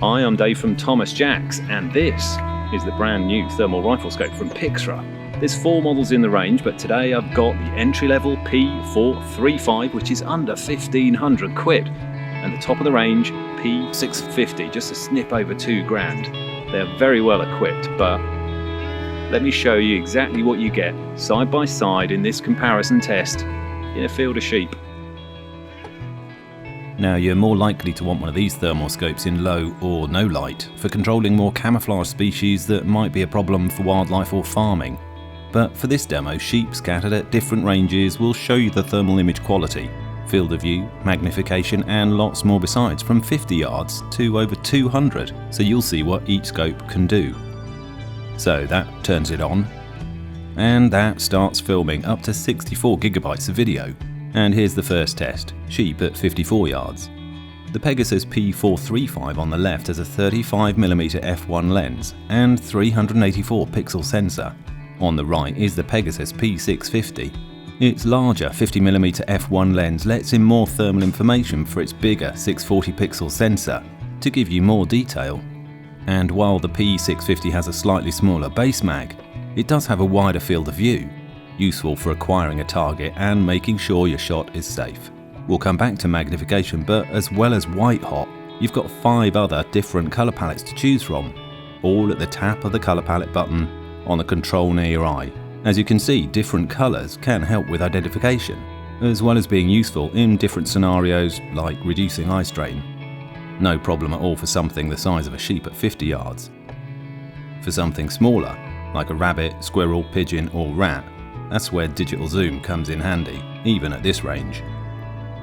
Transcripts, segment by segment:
Hi, I'm Dave from Thomas Jacks, and this is the brand new thermal rifle scope from Pixra. There's 4 models in the range, but today I've got the entry-level P435, which is under 1,500 quid, and the top of the range P650, just a snip over 2 grand. They're very well equipped, but let me show you exactly what you get side by side in this comparison test in a field of sheep. Now, you're more likely to want one of these thermal scopes in low or no light for controlling more camouflage species that might be a problem for wildlife or farming. But for this demo, sheep scattered at different ranges will show you the thermal image quality, field of view, magnification and lots more besides, from 50 yards to over 200, so you'll see what each scope can do. So that turns it on, and that starts filming up to 64 gigabytes of video. And here's the first test, sheep at 54 yards. The Pegasus P435 on the left has a 35mm f1 lens and 384 pixel sensor. On the right is the Pegasus P650. Its larger 50mm f1 lens lets in more thermal information for its bigger 640 pixel sensor to give you more detail. And while the P650 has a slightly smaller base mag, it does have a wider field of view, useful for acquiring a target and making sure your shot is safe. We'll come back to magnification, but as well as white hot, you've got 5 other different colour palettes to choose from, all at the tap of the colour palette button on the control near your eye. As you can see, different colours can help with identification, as well as being useful in different scenarios like reducing eye strain. No problem at all for something the size of a sheep at 50 yards. For something smaller, like a rabbit, squirrel, pigeon or rat, that's where digital zoom comes in handy, even at this range.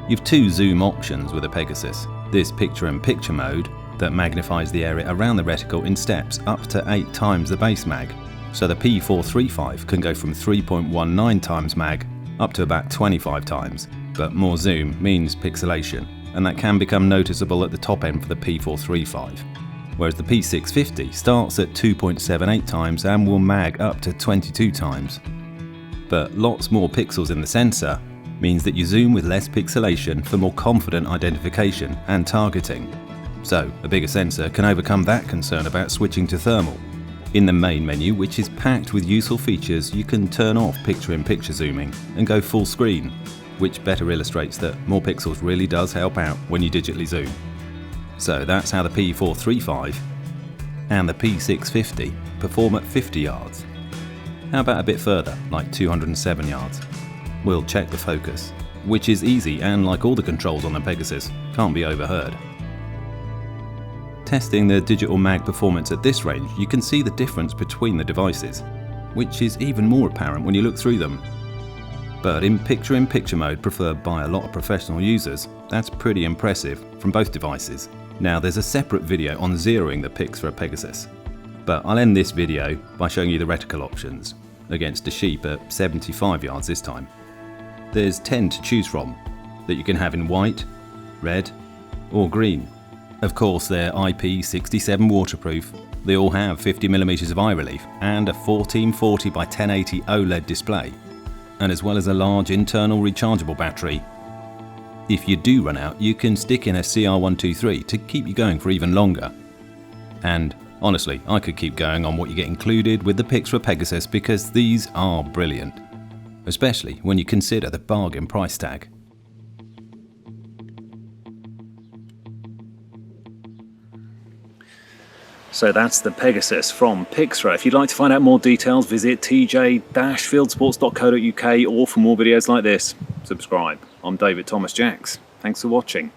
You've 2 zoom options with a Pegasus. This picture-in-picture mode that magnifies the area around the reticle in steps up to 8 times the base mag. So the P435 can go from 3.19 times mag up to about 25 times. But more zoom means pixelation, and that can become noticeable at the top end for the P435. Whereas the P650 starts at 2.78 times and will mag up to 22 times. But lots more pixels in the sensor means that you zoom with less pixelation for more confident identification and targeting. So a bigger sensor can overcome that concern about switching to thermal. In the main menu, which is packed with useful features, you can turn off picture-in-picture zooming and go full screen, which better illustrates that more pixels really does help out when you digitally zoom. So that's how the P435 and the P650 perform at 50 yards. How about a bit further, like 207 yards? We'll check the focus, which is easy and, like all the controls on the Pegasus, can't be overheard. Testing the digital mag performance at this range, you can see the difference between the devices, which is even more apparent when you look through them. But in picture-in-picture mode preferred by a lot of professional users, that's pretty impressive from both devices. Now there's a separate video on zeroing the pics for a Pegasus, but I'll end this video by showing you the reticle options, against a sheep at 75 yards this time. There's 10 to choose from, that you can have in white, red or green. Of course they're IP67 waterproof, they all have 50mm of eye relief and a 1440 by 1080 OLED display, and as well as a large internal rechargeable battery. If you do run out, you can stick in a CR123 to keep you going for even longer. And honestly, I could keep going on what you get included with the Pixra Pegasus because these are brilliant, especially when you consider the bargain price tag. So that's the Pegasus from Pixra. If you'd like to find out more details, visit tj-fieldsports.co.uk, or for more videos like this, subscribe. I'm David Thomas Jacks. Thanks for watching.